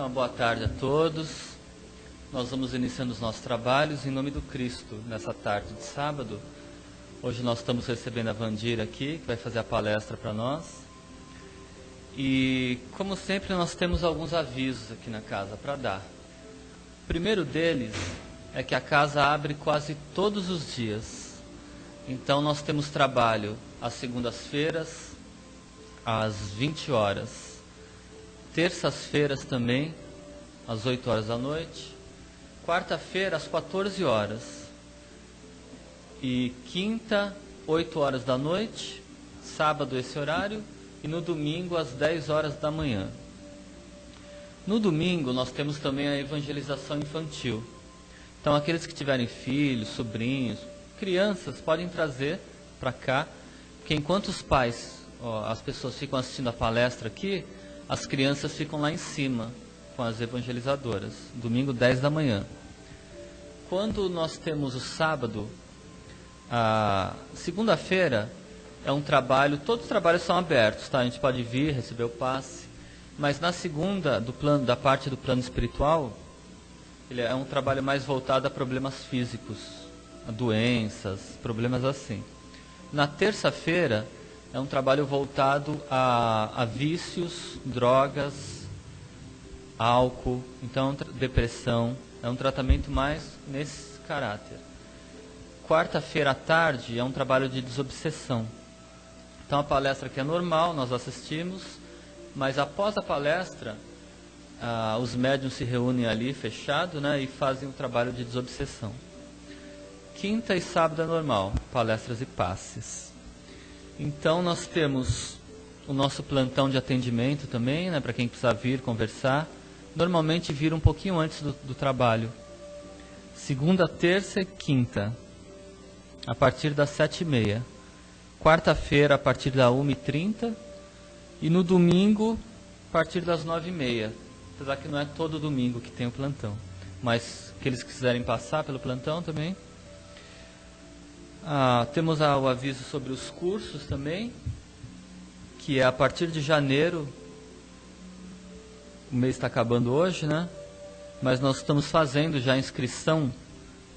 Então, boa tarde a todos. Nós vamos iniciando os nossos trabalhos em nome do Cristo, nessa tarde de sábado. Hoje nós estamos recebendo a Vandira aqui, que vai fazer a palestra para nós. E, como sempre, nós temos alguns avisos aqui na casa para dar. O primeiro deles é que a casa abre quase todos os dias. Então, nós temos trabalho às segundas-feiras, às 20 horas. Terças-feiras também, às 8 horas da noite. Quarta-feira, às 14 horas. E quinta, 8 horas da noite. Sábado, esse horário. E no domingo, às 10 horas da manhã. No domingo, nós temos também a evangelização infantil. Então, aqueles que tiverem filhos, sobrinhos, crianças, podem trazer para cá. Porque enquanto os pais, as pessoas ficam assistindo a palestra aqui, as crianças ficam lá em cima com as evangelizadoras, domingo 10 da manhã. Quando nós temos o sábado, a segunda-feira é um trabalho, todos os trabalhos são abertos, tá? A gente pode vir, receber o passe, mas na segunda, da parte do plano espiritual, ele é um trabalho mais voltado a problemas físicos, a doenças, problemas assim. Na terça-feira, é um trabalho voltado a vícios, drogas, álcool, então depressão. É um tratamento mais nesse caráter. Quarta-feira à tarde é um trabalho de desobsessão. Então a palestra aqui é normal, nós assistimos, mas após a palestra, os médiuns se reúnem ali, fechado, né, e fazem o trabalho de desobsessão. Quinta e sábado é normal, palestras e passes. Então, nós temos o nosso plantão de atendimento também, né, para quem precisar vir conversar. Normalmente, vir um pouquinho antes do trabalho. Segunda, terça e quinta, a partir das 7h30. Quarta-feira, a partir da 1h30. E no domingo, a partir das 9h30. Apesar que não é todo domingo que tem o plantão. Mas aqueles que quiserem passar pelo plantão também. Temos o aviso sobre os cursos também, que é a partir de janeiro. O mês está acabando hoje, né? Mas nós estamos fazendo já a inscrição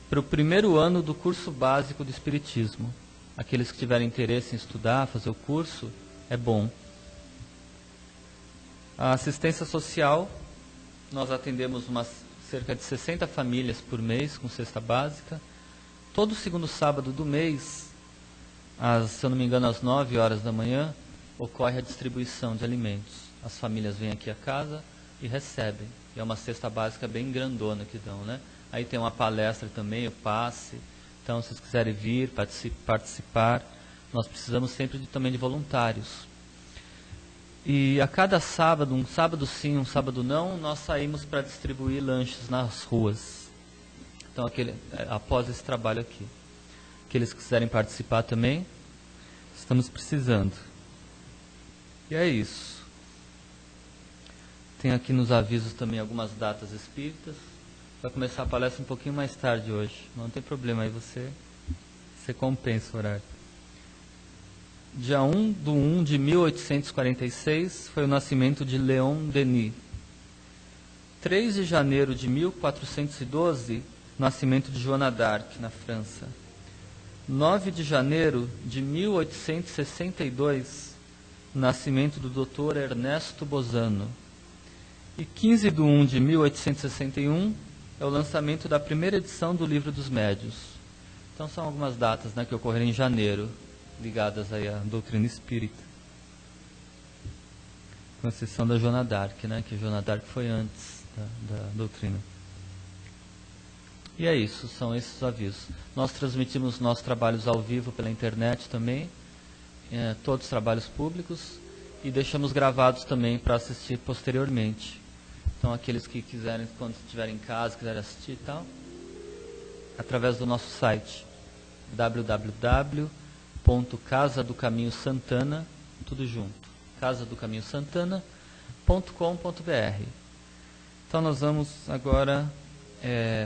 para o primeiro ano do curso básico do Espiritismo. Aqueles que tiverem interesse em estudar, fazer o curso, é bom. A assistência social, nós atendemos cerca de 60 famílias por mês com cesta básica. Todo segundo sábado do mês, se eu não me engano, às 9 horas da manhã, ocorre a distribuição de alimentos. As famílias vêm aqui à casa e recebem. E é uma cesta básica bem grandona que dão, né? Aí tem uma palestra também, o passe. Então, se vocês quiserem vir, participar, nós precisamos sempre também de voluntários. E a cada sábado, um sábado sim, um sábado não, nós saímos para distribuir lanches nas ruas. Então, após esse trabalho aqui. Aqueles que quiserem participar também, estamos precisando. E é isso. Tem aqui nos avisos também algumas datas espíritas. Vai começar a palestra um pouquinho mais tarde hoje. Não tem problema, aí você compensa o horário. Dia 1/1/1846 foi o nascimento de Leon Denis. 3 de janeiro de 1412, nascimento de Joana d'Arc, na França. 9 de janeiro de 1862, nascimento do Dr. Ernesto Bozano. E 15/1/1861 é o lançamento da primeira edição do Livro dos Médiuns. Então são algumas datas, né, que ocorreram em janeiro, ligadas aí à doutrina espírita. Com exceção da Joana d'Arc, né, que a Joana d'Arc foi antes da doutrina. E é isso, são esses os avisos. Nós transmitimos nossos trabalhos ao vivo pela internet também, todos os trabalhos públicos, e deixamos gravados também para assistir posteriormente. Então, aqueles que quiserem, quando estiverem em casa, quiserem assistir e tal, através do nosso site, www.casadocaminhosantana, tudo junto, casadocaminhosantana.com.br. Então, nós vamos agora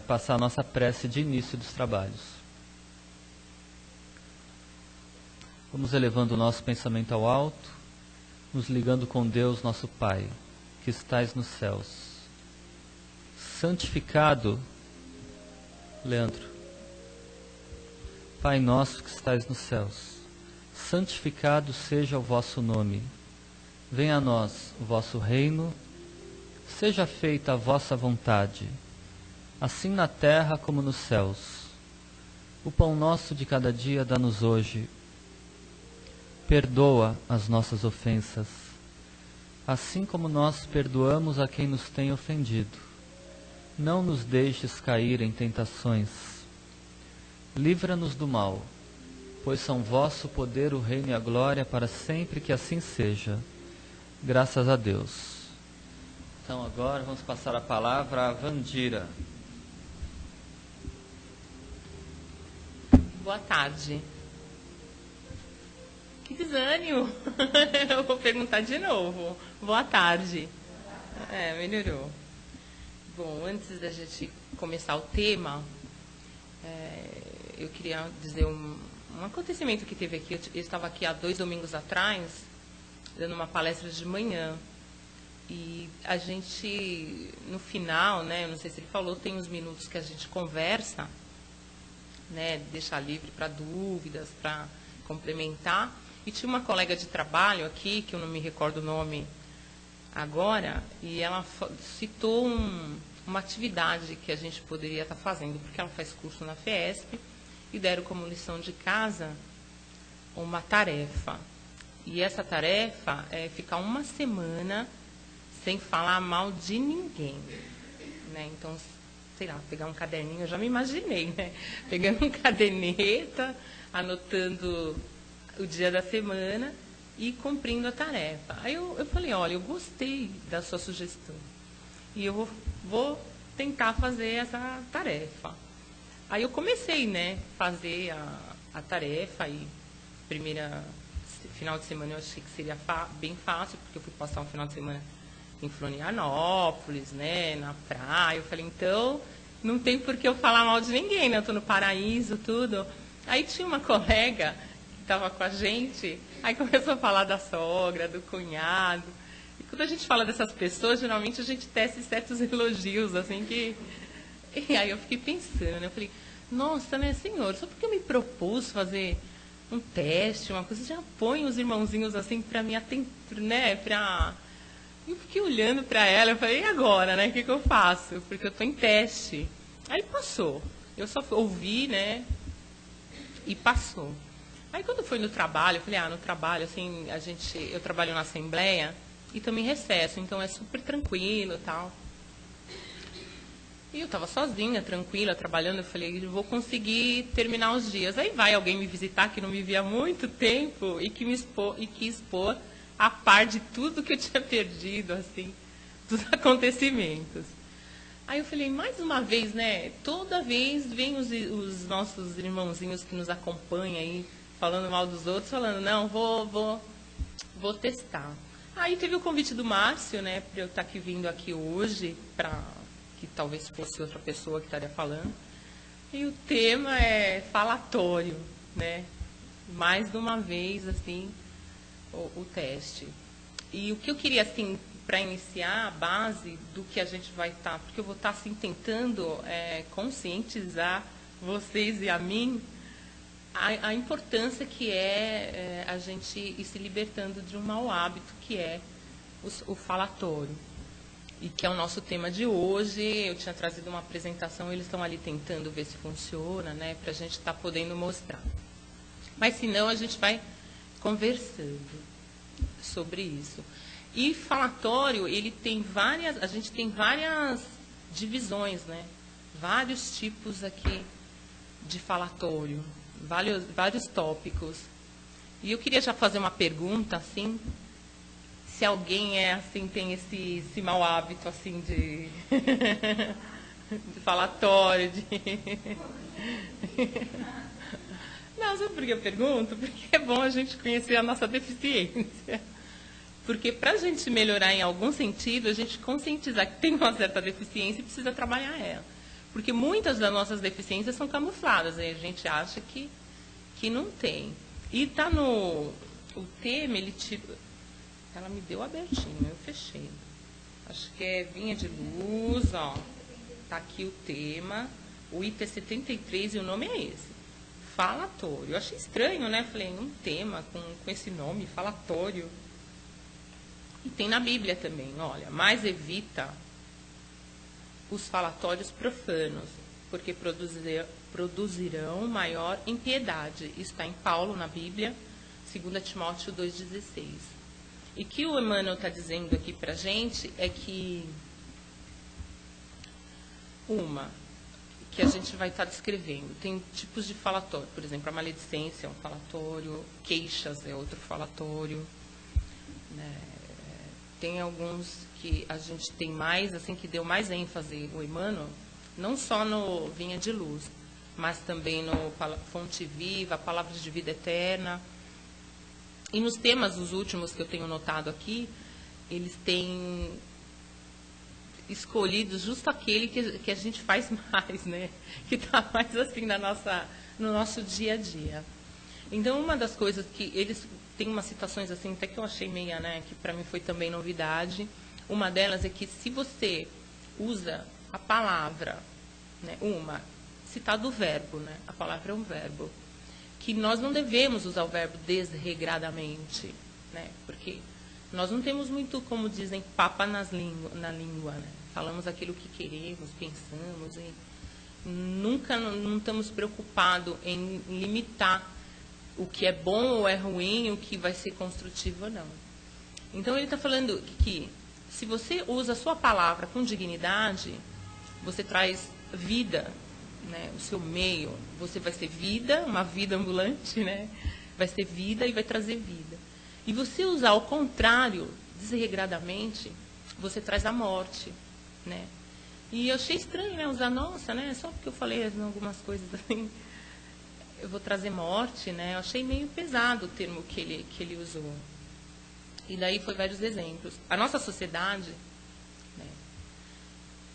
passar a nossa prece de início dos trabalhos. Vamos elevando o nosso pensamento ao alto, nos ligando com Deus, nosso Pai, que estais nos céus. santificado, Leandro. Pai nosso que estais nos céus, santificado seja o vosso nome. Venha a nós o vosso reino, seja feita a vossa vontade, assim na terra como nos céus. O pão nosso de cada dia dá-nos hoje. Perdoa as nossas ofensas, assim como nós perdoamos a quem nos tem ofendido. Não nos deixes cair em tentações. Livra-nos do mal, pois são vosso o poder, o reino e a glória para sempre, que assim seja. Graças a Deus. Então agora vamos passar a palavra a Vandira. Boa tarde. Que desânimo. Eu vou perguntar de novo. Boa tarde. Melhorou. Bom, antes da gente começar o tema, eu queria dizer um acontecimento que teve aqui. Eu estava aqui há 2 domingos atrás, dando uma palestra de manhã. E a gente, no final, né, eu não sei se ele falou, tem uns minutos que a gente conversa, né, deixar livre para dúvidas, para complementar. E tinha uma colega de trabalho aqui, que eu não me recordo o nome agora, e ela citou uma atividade que a gente poderia estar fazendo, porque ela faz curso na FESP, e deram como lição de casa uma tarefa. E essa tarefa é ficar uma semana sem falar mal de ninguém, né? Então, sei lá, pegar um caderninho, eu já me imaginei, né? Pegando um caderneta, anotando o dia da semana e cumprindo a tarefa. Aí eu falei, olha, eu gostei da sua sugestão e eu vou tentar fazer essa tarefa. Aí eu comecei, né, fazer a tarefa e final de semana eu achei que seria bem fácil, porque eu fui passar um final de semana em Florianópolis, né, na praia. Eu falei, então, não tem por que eu falar mal de ninguém, né, eu estou no paraíso, tudo. Aí tinha uma colega que estava com a gente, aí começou a falar da sogra, do cunhado. E quando a gente fala dessas pessoas, geralmente a gente tece certos elogios, assim, que... E aí eu fiquei pensando, né, eu falei, nossa, né, senhor, só porque eu me propus fazer um teste, uma coisa, já põe os irmãozinhos assim para me atentar, né, para... Eu fiquei olhando para ela, eu falei, e agora, né, o que eu faço? Porque eu estou em teste. Aí passou, eu só ouvi, né, e passou. Aí quando foi no trabalho, eu falei, no trabalho, assim, eu trabalho na Assembleia e também recesso, então é super tranquilo e tal. E eu estava sozinha, tranquila, trabalhando, eu falei, eu vou conseguir terminar os dias. Aí vai alguém me visitar que não me via há muito tempo e que quis expor a par de tudo que eu tinha perdido, assim, dos acontecimentos. Aí eu falei, mais uma vez, né, toda vez vem os nossos irmãozinhos que nos acompanham aí, falando mal dos outros, falando, não, vou testar. Aí teve o convite do Márcio, né, para eu estar vindo aqui hoje, para que talvez fosse outra pessoa que estaria falando. E o tema é falatório, né, mais de uma vez, assim, o teste. E o que eu queria, assim, para iniciar a base do que a gente vai estar, porque eu vou estar, assim, tentando conscientizar vocês e a mim a importância que é a gente ir se libertando de um mau hábito que é o falatório. E que é o nosso tema de hoje. Eu tinha trazido uma apresentação, eles estão ali tentando ver se funciona, né, para a gente estar podendo mostrar. Mas, se não, a gente vai conversando sobre isso. E falatório, a gente tem várias divisões, né? Vários tipos aqui de falatório, vários tópicos. E eu queria já fazer uma pergunta, assim, se alguém assim, tem esse mau hábito assim de, de falatório, Não, sabe por que eu pergunto? Porque é bom a gente conhecer a nossa deficiência. Porque para a gente melhorar em algum sentido, a gente conscientizar que tem uma certa deficiência e precisa trabalhar ela. Porque muitas das nossas deficiências são camufladas, e a gente acha que não tem. E está no... O tema, ela me deu abertinho, eu fechei. Acho que é vinha de luz, ó. Tá aqui o tema, o IP 73 e o nome é esse. Falatório. Eu achei estranho, né? Falei, um tema com esse nome, falatório. E tem na Bíblia também, olha, mas evita os falatórios profanos, porque produzirão maior impiedade. Isso está em Paulo, na Bíblia, 2 Timóteo 2,16. E que o Emmanuel está dizendo aqui para a gente é que que a gente vai estar descrevendo. Tem tipos de falatório, por exemplo, a maledicência é um falatório, queixas é outro falatório, né? Tem alguns que a gente tem mais, assim, que deu mais ênfase, o Emmanuel, não só no Vinha de Luz, mas também no Fonte Viva, Palavras de Vida Eterna. E nos temas, os últimos que eu tenho notado aqui, eles têm escolhido justo aquele que a gente faz mais, né? Que está mais assim no nosso dia a dia. Então, uma das coisas que eles têm umas citações assim, até que eu achei meia, né? Que para mim foi também novidade. Uma delas é que se você usa a palavra, né? Citado o verbo, né? A palavra é um verbo. Que nós não devemos usar o verbo desregradamente, né? Porque nós não temos muito, como dizem, papa na língua, né? Falamos aquilo que queremos, pensamos, e nunca não estamos preocupados em limitar o que é bom ou é ruim, o que vai ser construtivo ou não. Então, ele está falando que se você usa a sua palavra com dignidade, você traz vida, né? O seu meio, você vai ser vida, uma vida ambulante, né? Vai ser vida e vai trazer vida. E você usar ao contrário, desregradamente, você traz a morte, né? E eu achei estranho, né? Usar nossa, né? Só porque eu falei algumas coisas assim, eu vou trazer morte, né? Eu achei meio pesado o termo que ele usou. E daí foi vários exemplos. A nossa sociedade, né,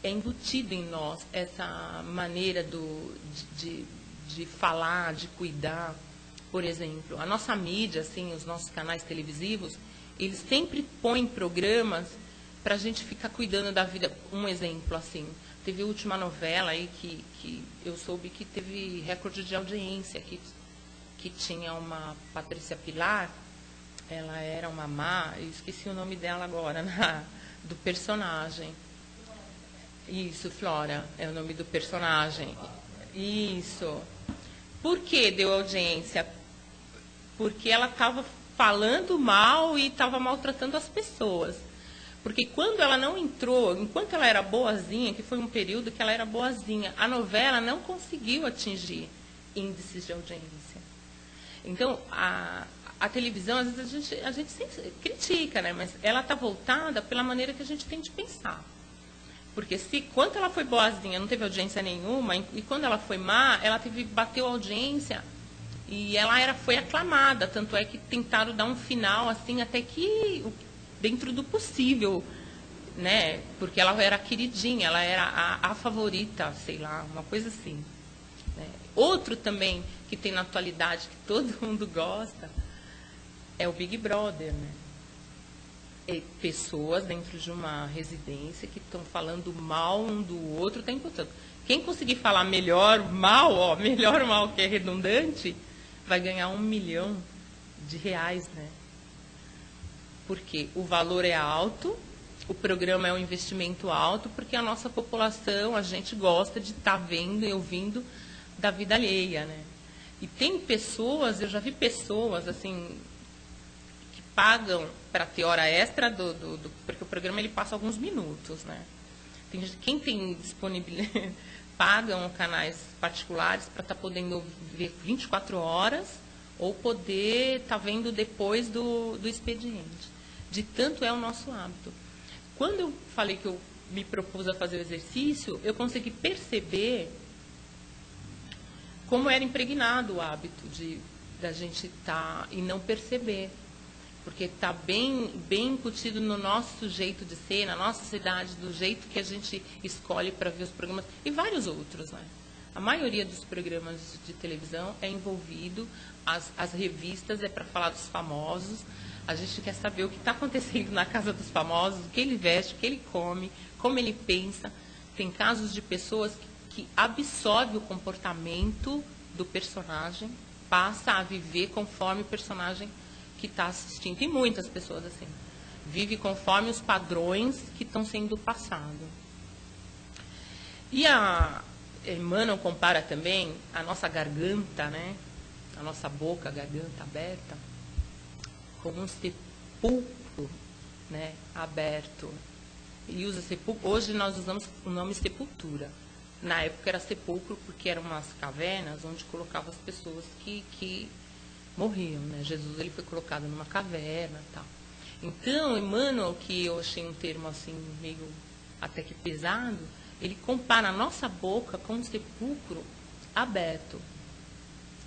é embutida em nós essa maneira de falar, de cuidar. Por exemplo, a nossa mídia, assim, os nossos canais televisivos, eles sempre põem programas para a gente ficar cuidando da vida. Um exemplo, assim, teve a última novela aí que eu soube que teve recorde de audiência, que tinha uma Patrícia Pilar, ela era uma má, eu esqueci o nome dela agora, do personagem. Isso, Flora, é o nome do personagem. Isso. Por que deu audiência? Porque ela estava falando mal e estava maltratando as pessoas. Porque quando ela não entrou, enquanto ela era boazinha, que foi um período que ela era boazinha, a novela não conseguiu atingir índices de audiência. Então, a televisão, às vezes a gente sempre critica, né? Mas ela está voltada pela maneira que a gente tem de pensar. Porque quando ela foi boazinha, não teve audiência nenhuma, e quando ela foi má, ela bateu audiência e ela foi aclamada. Tanto é que tentaram dar um final, assim, até que dentro do possível, né? Porque ela era queridinha, ela era a favorita, sei lá, uma coisa assim. Né? Outro também que tem na atualidade, que todo mundo gosta, é o Big Brother, né? Pessoas dentro de uma residência que estão falando mal um do outro o tempo todo. Quem conseguir falar melhor mal que é redundante, vai ganhar R$1 milhão, né? Porque o valor é alto, o programa é um investimento alto, porque a nossa população, a gente gosta de estar vendo e ouvindo da vida alheia, né? E tem pessoas, eu já vi pessoas, assim, que pagam para ter hora extra, porque o programa ele passa alguns minutos, né? Quem tem disponibilidade, pagam canais particulares para estar podendo ver 24 horas ou poder estar vendo depois do expediente. De tanto é o nosso hábito. Quando eu falei que eu me propus a fazer o exercício, eu consegui perceber como era impregnado o hábito da gente estar e não perceber. Porque está bem incutido no nosso jeito de ser, na nossa cidade, do jeito que a gente escolhe para ver os programas, e vários outros, né? A maioria dos programas de televisão é envolvido, as revistas é para falar dos famosos, a gente quer saber o que está acontecendo na casa dos famosos, o que ele veste, o que ele come, como ele pensa. tem casos de pessoas que absorvem o comportamento do personagem, passa a viver conforme o personagem que está assistindo. Tem muitas pessoas assim. Vive conforme os padrões que estão sendo passados. E a Emmanuel compara também a nossa garganta, né? A nossa boca, a garganta aberta, como um sepulcro, né? Aberto. Ele usa sepulcro. Hoje nós usamos o nome sepultura. Na época era sepulcro porque eram umas cavernas onde colocavam as pessoas que morriam, né? Jesus ele foi colocado numa caverna e tal. Então, Emmanuel, que eu achei um termo assim meio até que pesado, ele compara a nossa boca com um sepulcro aberto.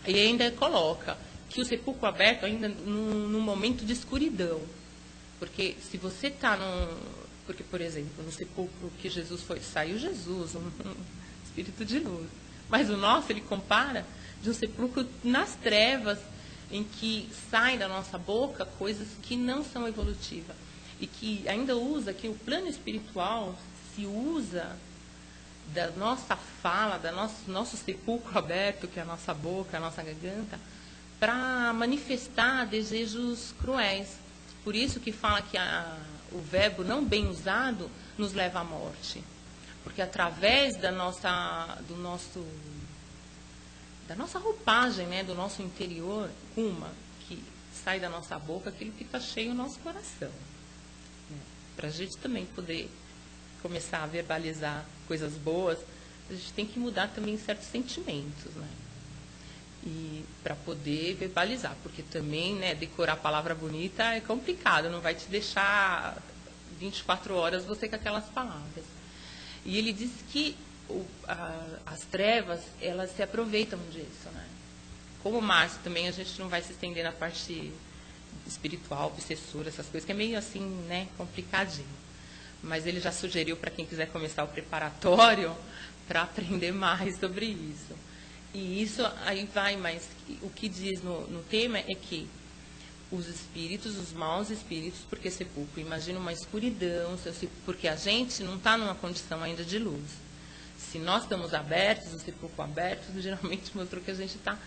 E ainda coloca que o sepulcro aberto ainda num momento de escuridão. Porque se você está Porque, por exemplo, no sepulcro que Jesus foi, saiu Jesus, um espírito de luz. Mas o nosso, ele compara de um sepulcro nas trevas, em que saem da nossa boca coisas que não são evolutivas. E que ainda usa, que o plano espiritual se usa da nossa fala, do nosso sepulcro aberto, que é a nossa boca, a nossa garganta, para manifestar desejos cruéis. Por isso que fala que o verbo não bem usado nos leva à morte. Porque através da nossa roupagem, né, do nosso interior, que sai da nossa boca, aquilo que está cheio no nosso coração. Né? Para a gente também poder começar a verbalizar coisas boas, a gente tem que mudar também certos sentimentos, né? E para poder verbalizar, porque também, né, decorar a palavra bonita é complicado, não vai te deixar 24 horas você com aquelas palavras. E ele diz que as trevas, elas se aproveitam disso, né? Como o Márcio também, a gente não vai se estender na parte espiritual, obsessora, essas coisas, que é meio assim, né, complicadinho. Mas ele já sugeriu para quem quiser começar o preparatório para aprender mais sobre isso. E isso aí vai, mas o que diz no tema é que os espíritos, os maus espíritos, porque sepulcro, imagina uma escuridão, porque a gente não está numa condição ainda de luz. Se nós estamos abertos, o sepulcro aberto, geralmente mostrou que a gente está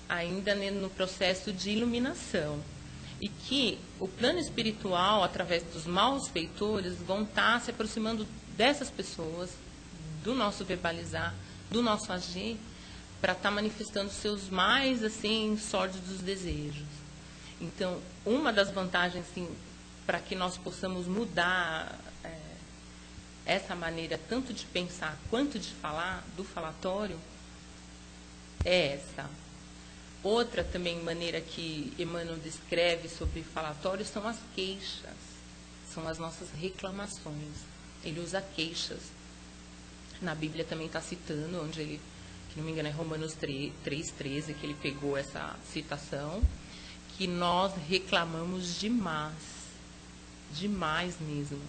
ainda no processo de iluminação. E que o plano espiritual, através dos maus feitores, vão estar se aproximando dessas pessoas, do nosso verbalizar, do nosso agir, para estar manifestando seus mais, assim, sórdidos desejos. Então, uma das vantagens, assim, para que nós possamos mudar essa maneira tanto de pensar quanto de falar, do falatório, é essa. Outra também maneira que Emmanuel descreve sobre falatório são as queixas, são as nossas reclamações. Ele usa queixas. Na Bíblia também está citando, onde ele, que não me engano é Romanos 3,13, que ele pegou essa citação, que nós reclamamos demais mesmo.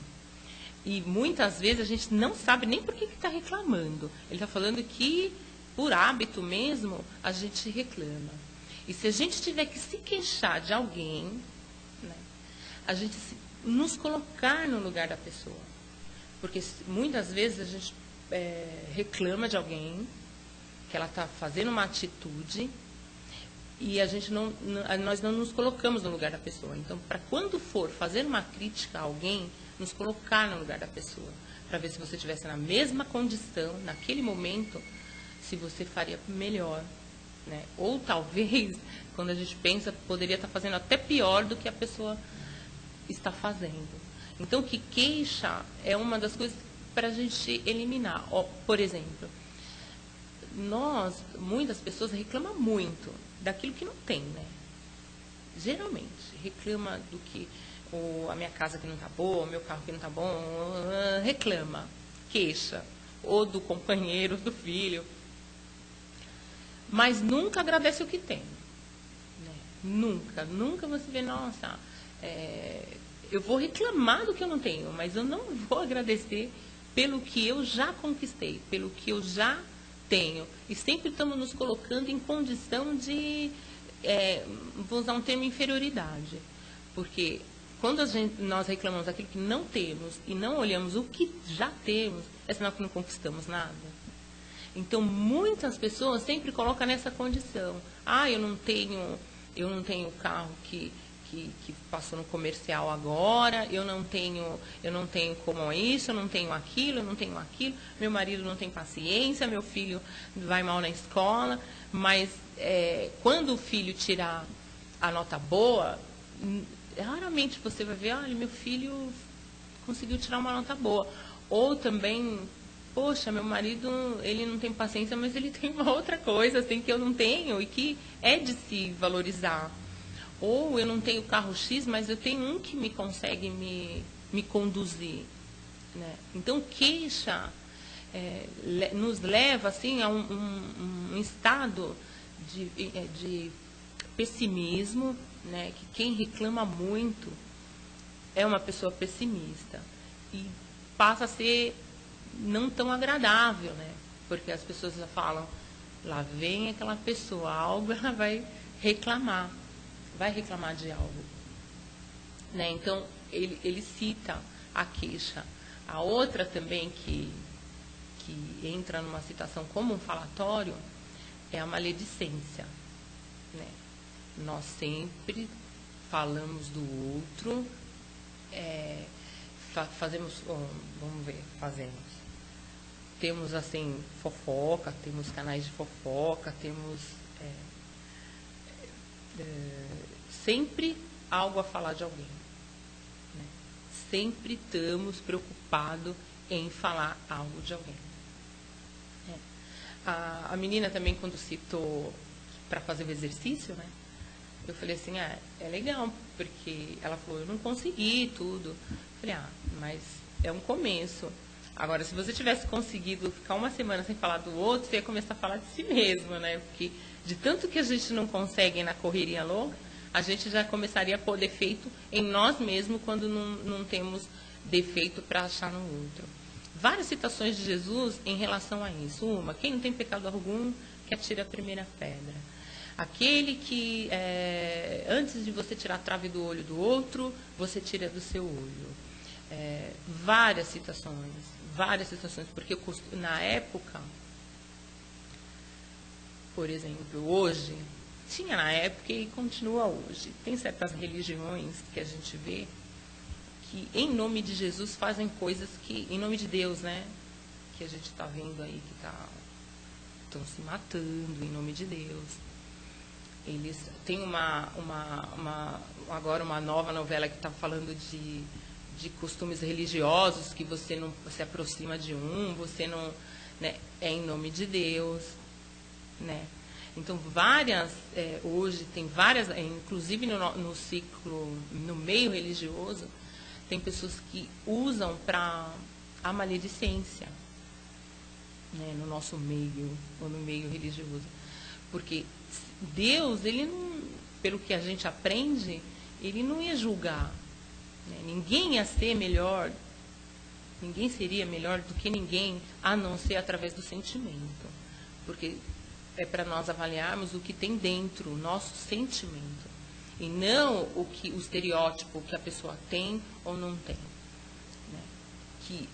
E muitas vezes a gente não sabe nem por que está reclamando. Ele está falando que, por hábito mesmo, a gente reclama. E se a gente tiver que se queixar de alguém, né, a gente nos colocar no lugar da pessoa. Porque muitas vezes a gente reclama de alguém, que ela está fazendo uma atitude, e nós não nos colocamos no lugar da pessoa. Então, para quando for fazer uma crítica a alguém, nos colocar no lugar da pessoa, para ver se você estivesse na mesma condição, naquele momento, se você faria melhor. Né? Ou talvez, quando a gente pensa, poderia estar fazendo até pior do que a pessoa está fazendo. Então, que queixa é uma das coisas para a gente eliminar. Por exemplo, muitas pessoas reclamam muito daquilo que não tem, né? Geralmente, reclama do que a minha casa que não está boa, o meu carro que não está bom, reclama, queixa, ou do companheiro, do filho. Mas nunca agradece o que tem. Né? Nunca você vê, nossa, eu vou reclamar do que eu não tenho, mas eu não vou agradecer pelo que eu já conquistei, pelo que eu já tenho. E sempre estamos nos colocando em condição de, vou usar um termo, inferioridade. Porque Quando nós reclamamos aquilo que não temos e não olhamos o que já temos, é sinal que não conquistamos nada. Então, muitas pessoas sempre colocam nessa condição. Ah, eu não tenho o carro que passou no comercial agora, eu não tenho como isso, eu não tenho aquilo, meu marido não tem paciência, meu filho vai mal na escola, mas quando o filho tirar a nota boa, raramente você vai ver, olha, meu filho conseguiu tirar uma nota boa. Ou também, poxa, meu marido, ele não tem paciência, mas ele tem uma outra coisa, assim, que eu não tenho e que é de se valorizar. Ou eu não tenho carro X, mas eu tenho um que me consegue me conduzir. Né? Então, queixa nos leva assim, a um estado de pessimismo, né? Que quem reclama muito é uma pessoa pessimista. E passa a ser não tão agradável, né? Porque as pessoas já falam, lá vem aquela pessoa, algo ela vai reclamar de algo. Né? Então, ele cita a queixa. A outra também que entra numa citação como um falatório é a maledicência. Né? Nós sempre falamos do outro, temos assim fofoca, temos canais de fofoca, temos sempre algo a falar de alguém, né? Sempre estamos preocupados em falar algo de alguém. A menina também, quando citou para fazer o exercício, né? Eu falei assim, é legal, porque ela falou, eu não consegui tudo. Eu falei, mas é um começo. Agora, se você tivesse conseguido ficar uma semana sem falar do outro, você ia começar a falar de si mesmo, né? Porque de tanto que a gente não consegue na correria louca, a gente já começaria a pôr defeito em nós mesmos quando não temos defeito para achar no outro. Várias citações de Jesus em relação a isso. Uma, quem não tem pecado algum, que atire a primeira pedra. Aquele que, antes de você tirar a trave do olho do outro, você tira do seu olho. Várias citações, porque na época, por exemplo, hoje, tinha na época e continua hoje, tem certas religiões que a gente vê que em nome de Jesus fazem coisas que, em nome de Deus, né, que a gente está vendo aí que estão se matando em nome de Deus. Eles têm agora uma nova novela que está falando de costumes religiosos, que você não se aproxima de você não, né, é em nome de Deus, né? Então, hoje tem várias, inclusive no ciclo, no meio religioso, tem pessoas que usam para a maledicência, né, no nosso meio, ou no meio religioso. Porque Deus, ele não, pelo que a gente aprende, ele não ia julgar. Né? Ninguém ia ser melhor, ninguém seria melhor do que ninguém, a não ser através do sentimento. Porque é para nós avaliarmos o que tem dentro, o nosso sentimento. E não o estereótipo que a pessoa tem ou não tem. Né? Que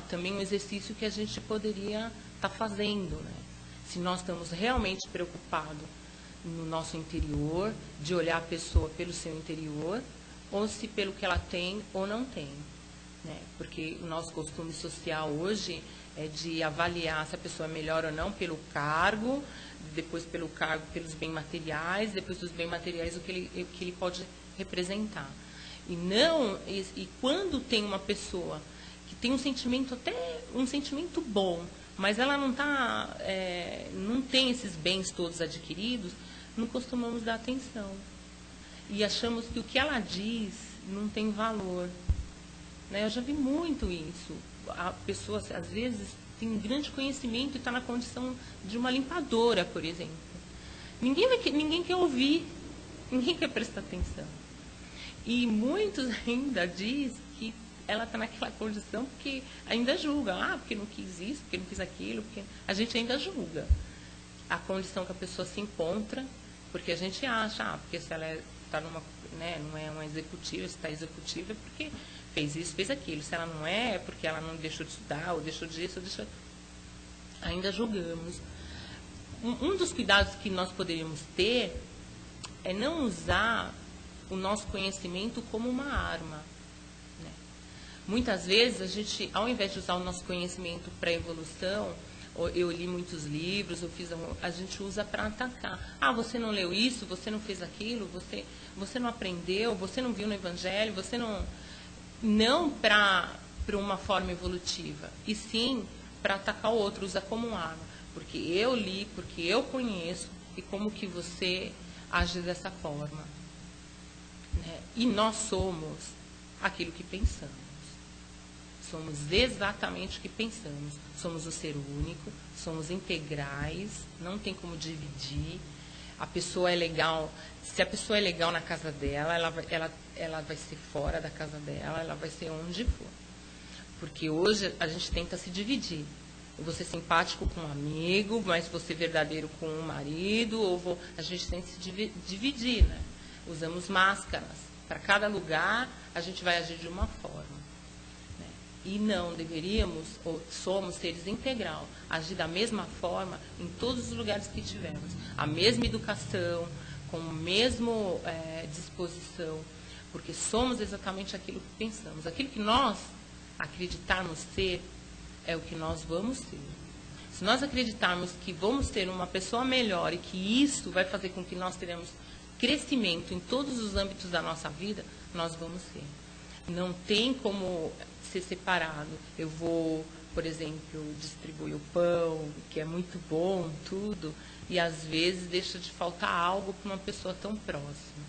também um exercício que a gente poderia estar fazendo, né? Se nós estamos realmente preocupados no nosso interior, de olhar a pessoa pelo seu interior, ou se pelo que ela tem ou não tem. Né? Porque o nosso costume social hoje é de avaliar se a pessoa é melhor ou não pelo cargo, depois pelo cargo, pelos bens materiais, depois dos bens materiais, o que ele pode representar. E quando tem uma pessoa que tem um sentimento, até um sentimento bom, mas ela não tem esses bens todos adquiridos, não costumamos dar atenção. E achamos que o que ela diz não tem valor. Né? Eu já vi muito isso. A pessoa, às vezes, tem um grande conhecimento e está na condição de uma limpadora, por exemplo. Ninguém quer ouvir, ninguém quer prestar atenção. E muitos ainda dizem que ela está naquela condição porque ainda julga. Porque não quis isso, porque não quis aquilo. Porque a gente ainda julga a condição que a pessoa se encontra Porque a gente acha, porque se ela está numa, né, não é uma executiva, se está executiva é porque fez isso, fez aquilo. Se ela não é porque ela não deixou de estudar, ou deixou disso, ou deixou... Ainda julgamos. Um dos cuidados que nós poderíamos ter é não usar o nosso conhecimento como uma arma. Né? Muitas vezes, a gente, ao invés de usar o nosso conhecimento para a evolução, eu li muitos livros, a gente usa para atacar. Ah, você não leu isso, você não fez aquilo, você não aprendeu, você não viu no Evangelho, você não... Não para uma forma evolutiva, e sim para atacar o outro, usa como uma arma. Porque eu li, porque eu conheço, e como que você age dessa forma. Né? E nós somos aquilo que pensamos. Somos exatamente o que pensamos. Somos o ser único, somos integrais, não tem como dividir. A pessoa é legal, se a pessoa é legal na casa dela, ela vai ser fora da casa dela, ela vai ser onde for. Porque hoje a gente tenta se dividir. Eu vou ser simpático com um amigo, mas vou ser verdadeiro com um marido, a gente tem que se dividir, né? Usamos máscaras. Para cada lugar, a gente vai agir de uma forma. Né? E não deveríamos, ou somos seres integral, agir da mesma forma em todos os lugares que tivermos. A mesma educação, com a mesma disposição, porque somos exatamente aquilo que pensamos. Aquilo que nós acreditarmos ser, é o que nós vamos ser. Se nós acreditarmos que vamos ter uma pessoa melhor e que isso vai fazer com que nós teremos crescimento em todos os âmbitos da nossa vida, nós vamos ser. Não tem como ser separado. Eu vou, por exemplo, distribuir o pão, que é muito bom, tudo, e às vezes deixa de faltar algo para uma pessoa tão próxima.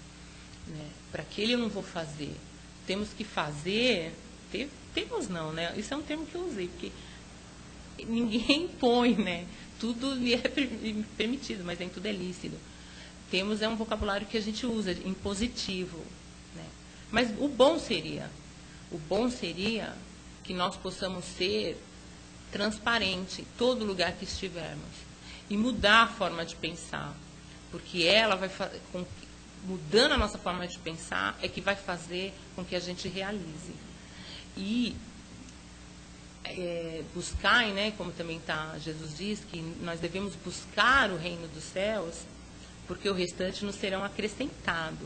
Né? Para aquele eu não vou fazer. Temos que fazer... Temos não, né? Isso é um termo que eu usei, porque ninguém impõe, né? Tudo é permitido, mas nem tudo é lícito. Temos um vocabulário que a gente usa, impositivo. Né? Mas o bom seria que nós possamos ser transparente em todo lugar que estivermos e mudar a forma de pensar, porque ela vai mudando a nossa forma de pensar é que vai fazer com que a gente realize. E buscar, né, como também Jesus diz, que nós devemos buscar o reino dos céus, porque o restante nos serão acrescentado.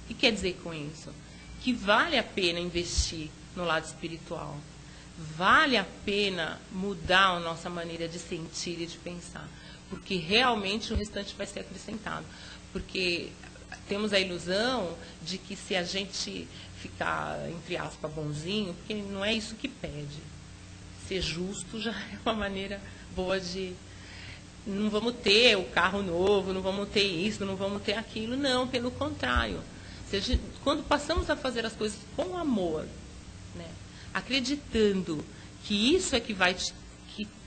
O que quer dizer com isso? Que vale a pena investir no lado espiritual. Vale a pena mudar a nossa maneira de sentir e de pensar, porque realmente o restante vai ser acrescentado. Porque temos a ilusão de que se a gente ficar, entre aspas, bonzinho, porque não é isso que pede. Ser justo já é uma maneira boa de... Não vamos ter o carro novo, não vamos ter isso, não vamos ter aquilo. Não, pelo contrário. Quando passamos a fazer as coisas com amor, né, acreditando que isso é que vai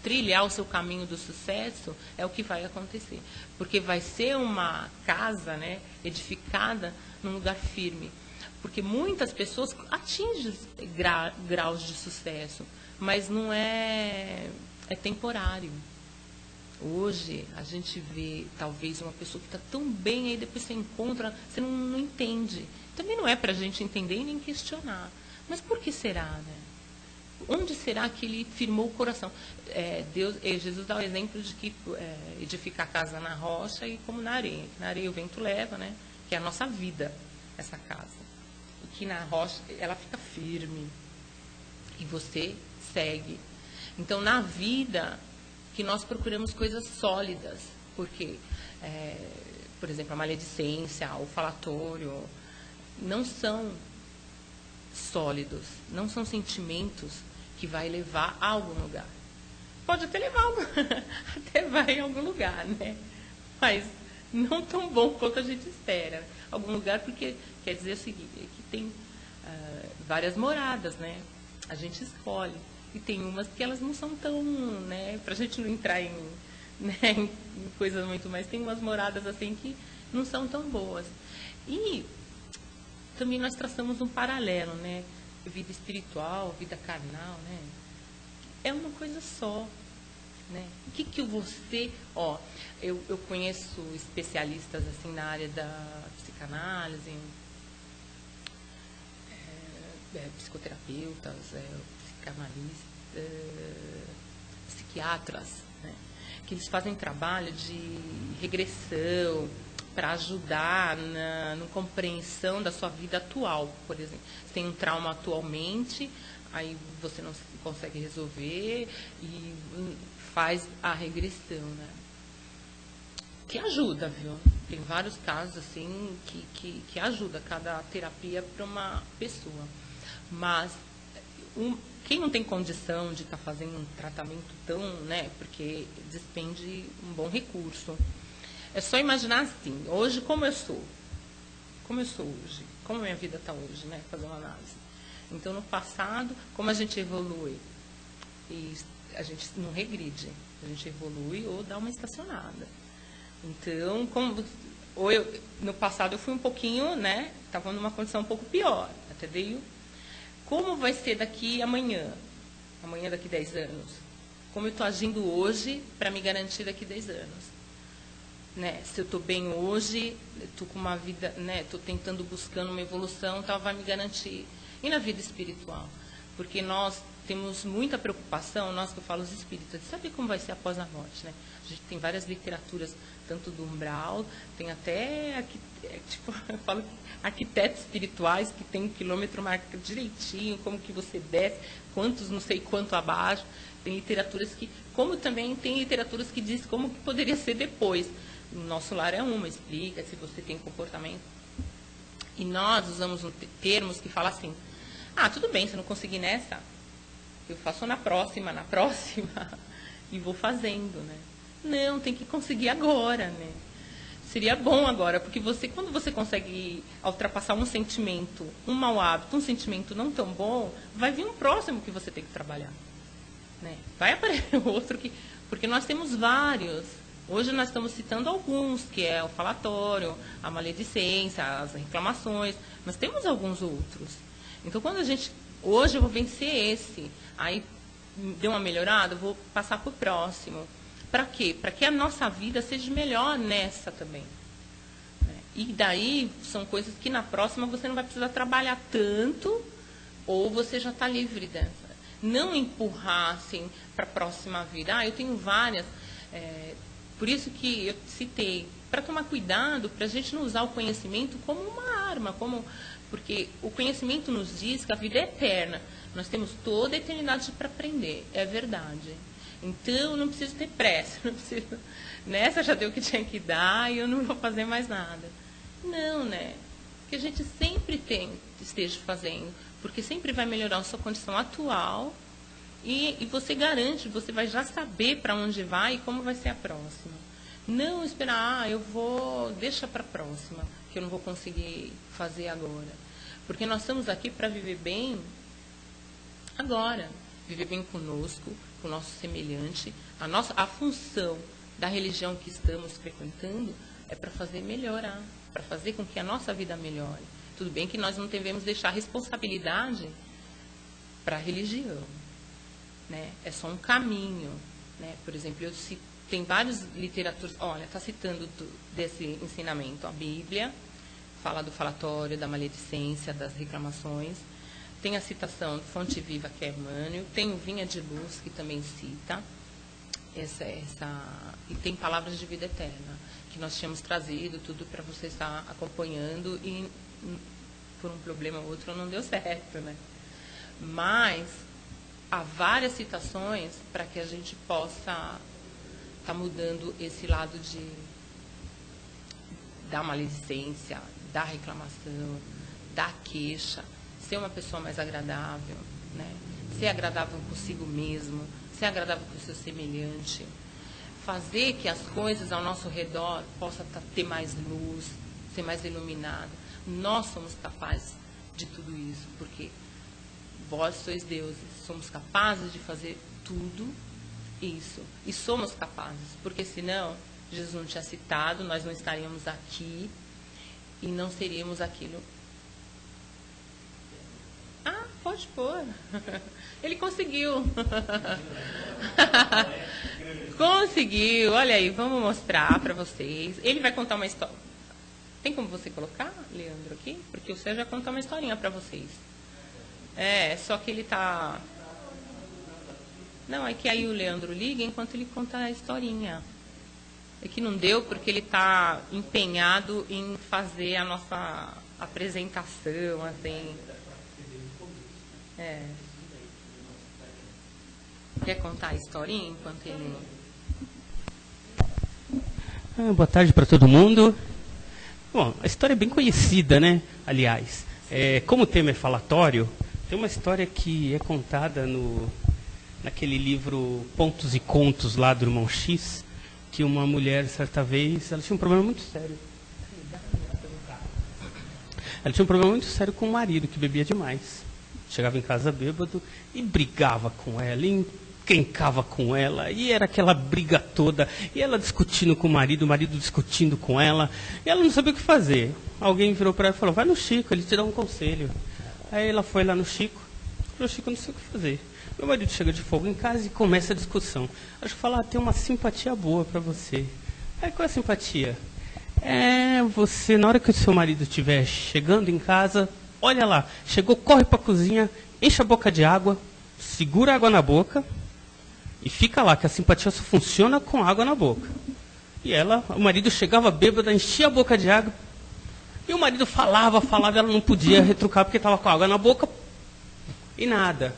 trilhar o seu caminho do sucesso, é o que vai acontecer. Porque vai ser uma casa, né, edificada num lugar firme. Porque muitas pessoas atingem graus de sucesso, mas não é temporário. Hoje, a gente vê, talvez, uma pessoa que está tão bem, aí depois você encontra, você não entende. Também não é para a gente entender e nem questionar. Mas por que será, né? Onde será que ele firmou o coração? Jesus dá o exemplo de que edificar a casa na rocha e como na areia. Na areia o vento leva, né? Que é a nossa vida, essa casa. E que na rocha ela fica firme. E você segue. Então, na vida, que nós procuramos coisas sólidas. Porque, por exemplo, a maledicência, o falatório, não são sólidos. Não são sentimentos que vai levar a algum lugar. Pode até levar, até vai em algum lugar, né? Mas não tão bom quanto a gente espera. Algum lugar, porque quer dizer o seguinte, que tem várias moradas, né? A gente escolhe. E tem umas que elas não são tão, né? Pra gente não entrar em coisas muito mais. Tem umas moradas assim que não são tão boas. E também nós traçamos um paralelo, né? Vida espiritual, vida carnal, né? É uma coisa só. né? O que você... eu conheço especialistas assim, na área da psicanálise, psicoterapeutas, psicanalistas, psiquiatras, né? Que eles fazem trabalho de regressão para ajudar na compreensão da sua vida atual, por exemplo. Você tem um trauma atualmente, aí você não consegue resolver e faz a regressão, né? Que ajuda, viu? Tem vários casos assim que ajuda cada terapia para uma pessoa. Mas quem não tem condição de estar fazendo um tratamento tão, né? Porque despende um bom recurso. É só imaginar assim, hoje como eu sou hoje, como a minha vida está hoje, né? Fazer uma análise. Então, no passado, como a gente evolui? E a gente não regride, a gente evolui ou dá uma estacionada. Então, no passado eu fui um pouquinho, né? Estava numa condição um pouco pior, entendeu? Como vai ser daqui amanhã daqui 10 anos? Como eu estou agindo hoje para me garantir daqui 10 anos? Né? Se eu estou bem hoje, estou com uma vida, né? Estou tentando, buscando uma evolução, então vai me garantir. E na vida espiritual? Porque nós temos muita preocupação, nós que eu falo os espíritas, de saber como vai ser após a morte, né? A gente tem várias literaturas, tanto do umbral, tem até, eu falo, arquitetos espirituais que tem um quilômetro marcado direitinho, como que você desce, quantos, não sei quanto abaixo. Tem literaturas que, como também tem literaturas que diz como que poderia ser depois. O Nosso Lar é uma, explica se você tem comportamento. E nós usamos termos que falam assim, tudo bem, se eu não conseguir nessa, eu faço na próxima, e vou fazendo, né? Não, tem que conseguir agora, né? Seria bom agora, porque quando você consegue ultrapassar um sentimento, um mau hábito, um sentimento não tão bom, vai vir um próximo que você tem que trabalhar, né? Vai aparecer outro porque nós temos vários. Hoje nós estamos citando alguns, que é o falatório, a maledicência, as reclamações, mas temos alguns outros. Então, hoje eu vou vencer esse, aí deu uma melhorada, eu vou passar para o próximo. Para quê? Para que a nossa vida seja melhor nessa também. E daí são coisas que na próxima você não vai precisar trabalhar tanto, ou você já está livre dessa. Não empurrar assim, para a próxima vida. Eu tenho várias. Por isso que eu citei, para tomar cuidado, para a gente não usar o conhecimento como uma arma, porque o conhecimento nos diz que a vida é eterna. Nós temos toda a eternidade para aprender, é verdade. Então, não preciso ter pressa, não preciso, nessa já deu o que tinha que dar e eu não vou fazer mais nada. Não, né? Que a gente sempre esteja fazendo, porque sempre vai melhorar a sua condição atual e você garante, você vai já saber para onde vai e como vai ser a próxima. Não esperar, deixa para a próxima, que eu não vou conseguir fazer agora. Porque nós estamos aqui para viver bem agora, viver bem conosco, com o nosso semelhante. A função da religião que estamos frequentando é para fazer melhorar, para fazer com que a nossa vida melhore. Tudo bem que nós não devemos deixar responsabilidade para a religião, né? É só um caminho, né? Por exemplo, tem várias literaturas, está citando desse ensinamento, a Bíblia, fala do falatório, da maledicência, das reclamações. Tem a citação de Fonte Viva, que é Emmanuel. Tem o Vinha de Luz, que também cita. E tem Palavras de Vida Eterna, que nós tínhamos trazido tudo para você estar acompanhando e por um problema ou outro não deu certo, né? Mas há várias citações para que a gente possa estar mudando esse lado da maledicência, da reclamação, da queixa, ser uma pessoa mais agradável, né? Ser agradável consigo mesmo, ser agradável com o seu semelhante, fazer que as coisas ao nosso redor possam ter mais luz, ser mais iluminado. Nós somos capazes de tudo isso, porque vós sois deuses, somos capazes de fazer tudo isso. E somos capazes, porque senão Jesus não tinha citado, nós não estaríamos aqui e não seríamos aquilo. Pode pôr. Ele conseguiu. Conseguiu. Olha aí, vamos mostrar para vocês. Ele vai contar uma história. Tem como você colocar, Leandro, aqui? Porque o Sérgio já contou uma historinha para vocês. Só que ele tá... Não, é que aí o Leandro liga enquanto ele conta a historinha. É que não deu porque ele está empenhado em fazer a nossa apresentação, assim. Quer contar a historinha enquanto ele... Boa tarde para todo mundo. Bom, a história é bem conhecida, né? Aliás, como o tema é falatório, tem uma história que é contada naquele livro Pontos e Contos lá do Irmão X, que uma mulher, certa vez, ela tinha um problema muito sério. Ela tinha um problema muito sério com o marido, que bebia demais. Chegava em casa bêbado e brigava com ela, encrencava com ela, e era aquela briga toda, e ela discutindo com o marido discutindo com ela, e ela não sabia o que fazer. Alguém virou para ela e falou, vai no Chico, ele te dá um conselho. Aí ela foi lá no Chico, falou, Chico, eu não sei o que fazer. Meu marido chega de folga em casa e começa a discussão. Acho que fala, tem uma simpatia boa para você. Aí qual é a simpatia? Você, na hora que o seu marido estiver chegando em casa, olha lá, chegou, corre para a cozinha, enche a boca de água, segura a água na boca e fica lá, que a simpatia só funciona com água na boca. E o marido chegava bêbado, enchia a boca de água, e o marido falava, ela não podia retrucar porque estava com água na boca e nada.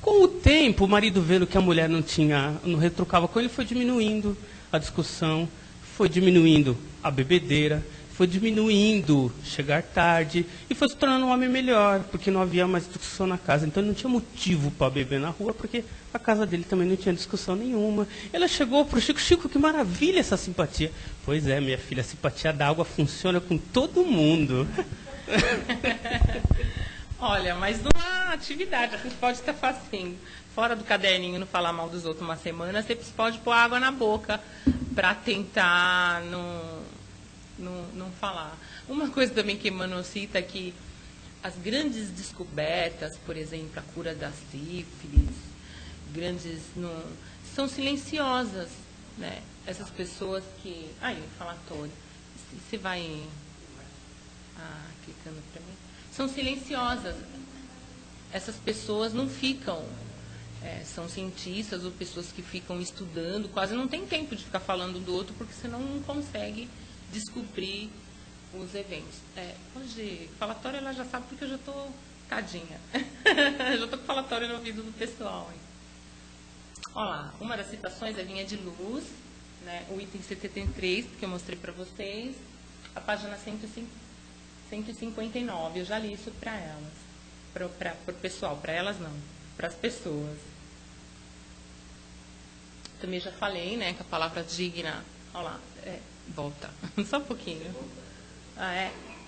Com o tempo, o marido vendo que a mulher não retrucava com ele, foi diminuindo a discussão, foi diminuindo a bebedeira, foi diminuindo chegar tarde e foi se tornando um homem melhor, porque não havia mais discussão na casa. Então ele não tinha motivo para beber na rua, porque a casa dele também não tinha discussão nenhuma. Ela chegou para o Chico, Chico, que maravilha essa simpatia. Pois é, minha filha, a simpatia da água funciona com todo mundo. Olha, mas numa atividade, a gente pode estar fazendo. Fora do caderninho, não falar mal dos outros uma semana, você pode pôr água na boca para tentar não falar. Uma coisa também que Emmanuel cita é que as grandes descobertas, por exemplo, a cura da sífilis, são silenciosas, né? Essas pessoas que... Aí, falatório. Você vai clicando para mim? São silenciosas. Essas pessoas não ficam, são cientistas ou pessoas que ficam estudando, quase não tem tempo de ficar falando do outro, porque senão não consegue descobrir os eventos. Hoje, falatório ela já sabe porque eu já estou tadinha. Já estou com falatório no ouvido do pessoal. Hein? Olha lá, uma das citações é Vinha de Luz, né, o item 73, que eu mostrei para vocês, a página 159, eu já li isso para elas, para o pessoal, para elas não, para as pessoas. Também já falei, né, que a palavra digna, olha lá, volta, só um pouquinho.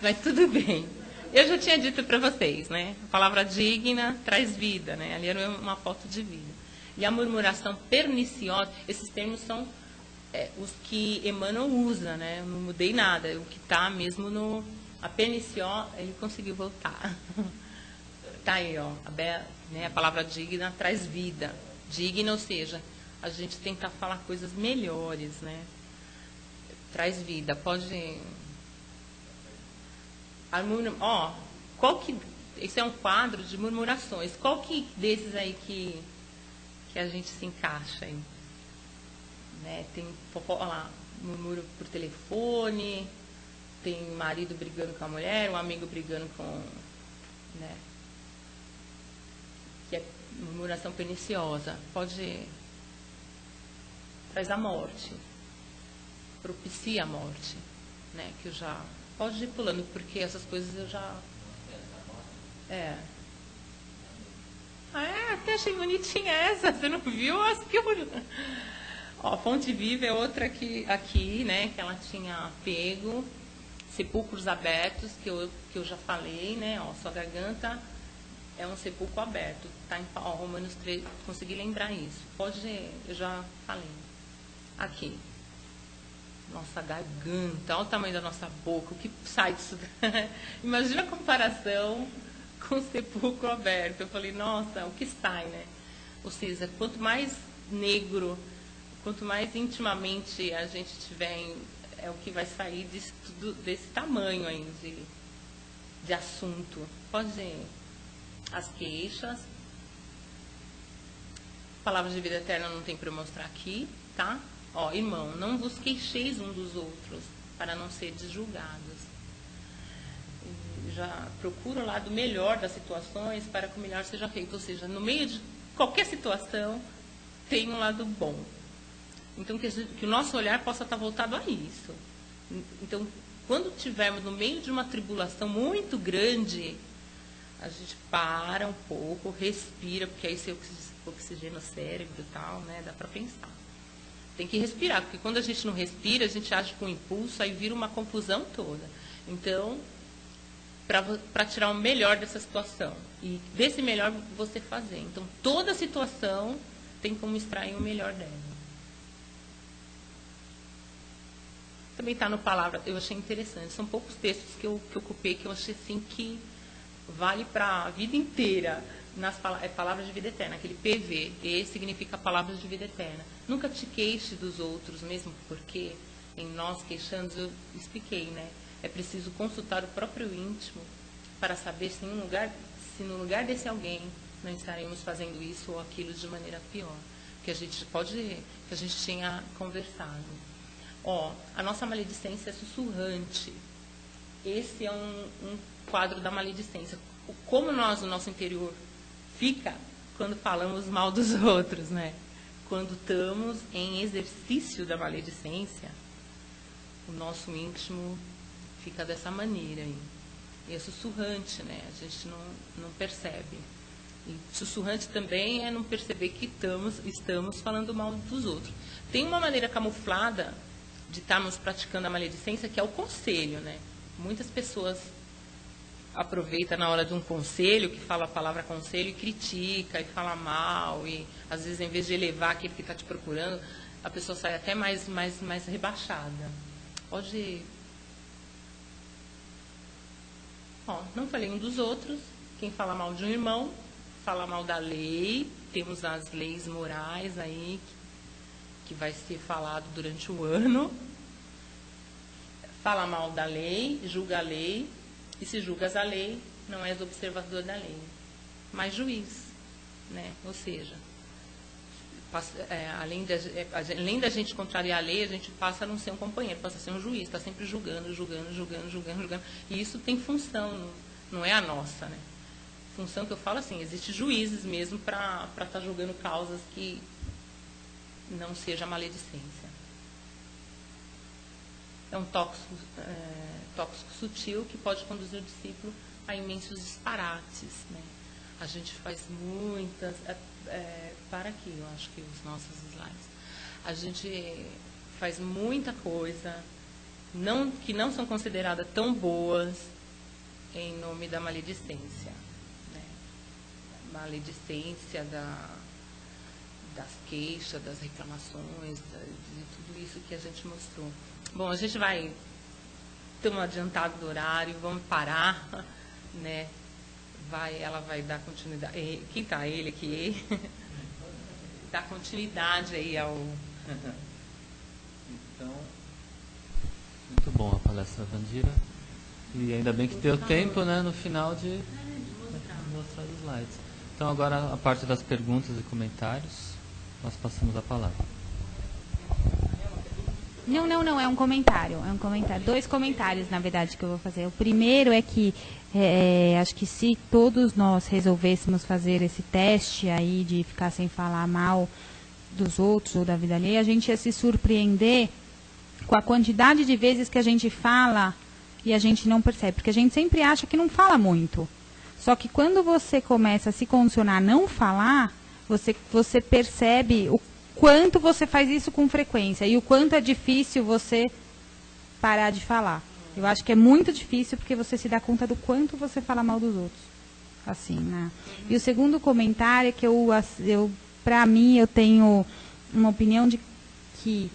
Mas tudo bem. Eu já tinha dito para vocês, né, a palavra digna traz vida, né, ali era uma foto de vida. E a murmuração perniciosa, esses termos são os que Emmanuel usa, né, eu não mudei nada, o que está mesmo no... A perniciosa, ele conseguiu voltar. Tá aí, ó. A palavra digna traz vida. Digna, ou seja, a gente tentar falar coisas melhores, né? Traz vida. Pode... Esse é um quadro de murmurações. Qual que desses aí que a gente se encaixa aí? Né? Tem, olha lá, murmúrio por telefone... Tem marido brigando com a mulher, um amigo brigando com... Né? Que é murmuração perniciosa. Traz a morte. Propicia a morte. Né? Que eu já... Pode ir pulando, porque essas coisas eu já... Até achei bonitinha essa. Você não viu? Nossa, que bonita. Ó, Fonte Viva é outra aqui, né? Que ela tinha pego... Sepulcros abertos, que eu já falei, né? Ó, sua garganta é um sepulcro aberto. Tá em Romanos 3, consegui lembrar isso. Eu já falei. Aqui. Nossa garganta, olha o tamanho da nossa boca, o que sai disso. Imagina a comparação com o sepulcro aberto. Eu falei, nossa, o que sai, né? Ou seja, quanto mais negro, quanto mais intimamente a gente tiver, é o que vai sair desse tamanho aí de assunto. Pode ser as queixas. Palavras de vida eterna não tem para eu mostrar aqui, tá? Ó, irmão, não vos queixeis um dos outros, para não seres julgados. Já procura o lado melhor das situações para que o melhor seja feito. Ou seja, no meio de qualquer situação, tem um lado bom. Então, que o nosso olhar possa estar voltado a isso. Então, quando estivermos no meio de uma tribulação muito grande, a gente para um pouco, respira, porque aí você oxigena o cérebro e tal, né? Dá para pensar. Tem que respirar, porque quando a gente não respira, a gente age com impulso, aí vira uma confusão toda. Então, para tirar o melhor dessa situação. E desse melhor você fazer. Então, toda situação tem como extrair o melhor dela. Também está no Palavra, eu achei interessante. São poucos textos que eu ocupei, que eu achei assim que vale para a vida inteira. É Palavras de Vida Eterna, aquele PV. E significa Palavras de Vida Eterna. Nunca te queixe dos outros, mesmo porque em nós queixando, eu expliquei, né? É preciso consultar o próprio íntimo para saber se no lugar desse alguém não estaremos fazendo isso ou aquilo de maneira pior. Que a gente tinha conversado. Ó, a nossa maledicência é sussurrante. Esse é um quadro da maledicência. Como nós, no nosso interior, fica quando falamos mal dos outros, né? Quando estamos em exercício da maledicência, o nosso íntimo fica dessa maneira aí. E é sussurrante, né? A gente não percebe. E sussurrante também é não perceber que estamos falando mal dos outros. Tem uma maneira camuflada de estarmos praticando a maledicência, que é o conselho, né? Muitas pessoas aproveitam na hora de um conselho, que fala a palavra conselho, e critica, e fala mal, e às vezes, em vez de elevar aquele que está te procurando, a pessoa sai até mais rebaixada. Pode... Ó, não falei um dos outros. Quem fala mal de um irmão, fala mal da lei. Temos as leis morais aí, que vai ser falado durante o ano. Fala mal da lei, julga a lei. E se julgas a lei, não és observador da lei, mas juiz, né? Ou seja, além da gente contrariar a lei, a gente passa a não ser um companheiro, passa a ser um juiz, está sempre julgando. E isso tem função, não é a nossa, né? Função que eu falo assim, existem juízes mesmo para estar julgando causas que não seja maledicência. É um tóxico sutil que pode conduzir o discípulo a imensos disparates, né? A gente faz muitas... para aqui, eu acho que os nossos slides. A gente faz muita coisa que não são consideradas tão boas em nome da maledicência, né? Maledicência das queixas, das reclamações, de tudo isso que a gente mostrou. Bom, a gente vai ter um adiantado do horário, vamos parar, né? Ela vai dar continuidade. Quem está? Ele aqui. Dar continuidade aí ao... Então, muito bom a palestra da Vandira. E ainda bem que deu tempo, né, no final de mostrar os slides. Então, agora a parte das perguntas e comentários, nós passamos a palavra. Não, é um comentário. Dois comentários, na verdade, que eu vou fazer. O primeiro é que acho que se todos nós resolvêssemos fazer esse teste aí de ficar sem falar mal dos outros ou da vida alheia, a gente ia se surpreender com a quantidade de vezes que a gente fala e a gente não percebe. Porque a gente sempre acha que não fala muito. Só que quando você começa a se condicionar a não falar, você percebe o quanto você faz isso com frequência e o quanto é difícil você parar de falar. Eu acho que é muito difícil porque você se dá conta do quanto você fala mal dos outros. Assim, né? E o segundo comentário é que para mim, eu tenho uma opinião de que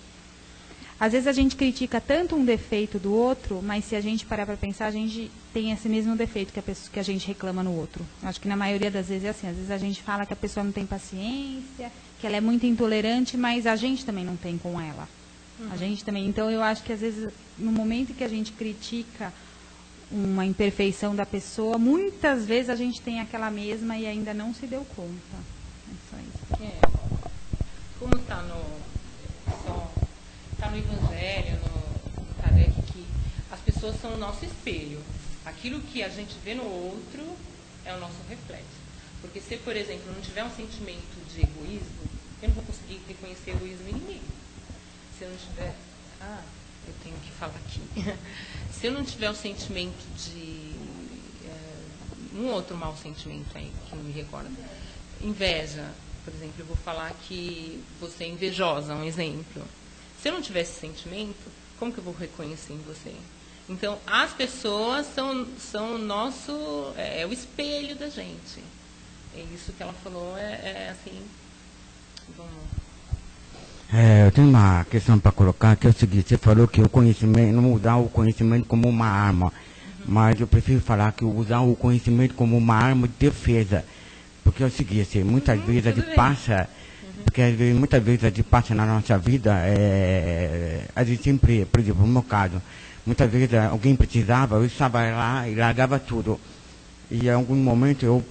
às vezes a gente critica tanto um defeito do outro, mas se a gente parar para pensar, a gente tem esse mesmo defeito que a gente reclama no outro. Acho que na maioria das vezes é assim. Às vezes a gente fala que a pessoa não tem paciência, que ela é muito intolerante, mas a gente também não tem com ela. A gente também. Então, eu acho que às vezes, no momento que a gente critica uma imperfeição da pessoa, muitas vezes a gente tem aquela mesma e ainda não se deu conta. É só isso. Como está no Evangelho, no Kardec, que as pessoas são o nosso espelho. Aquilo que a gente vê no outro é o nosso reflexo. Porque se, por exemplo, não tiver um sentimento de egoísmo, eu não vou conseguir reconhecer egoísmo em ninguém. Se eu não tiver... eu tenho que falar aqui. Se eu não tiver o sentimento de... um outro mau sentimento aí, que não me recordo. Inveja, por exemplo, eu vou falar que você é invejosa, um exemplo. Se eu não tiver esse sentimento, como que eu vou reconhecer em você? Então, as pessoas são o nosso... é o espelho da gente. É isso que ela falou, assim... Vamos... eu tenho uma questão para colocar, que é o seguinte: você falou que o conhecimento, não usar o conhecimento como uma arma, mas eu prefiro falar que usar o conhecimento como uma arma de defesa. Porque é o seguinte, muitas vezes a gente passa, muitas vezes a gente passa na nossa vida, a gente sempre, por exemplo, no meu caso, muitas vezes alguém precisava, eu estava lá e largava tudo. E em algum momento eu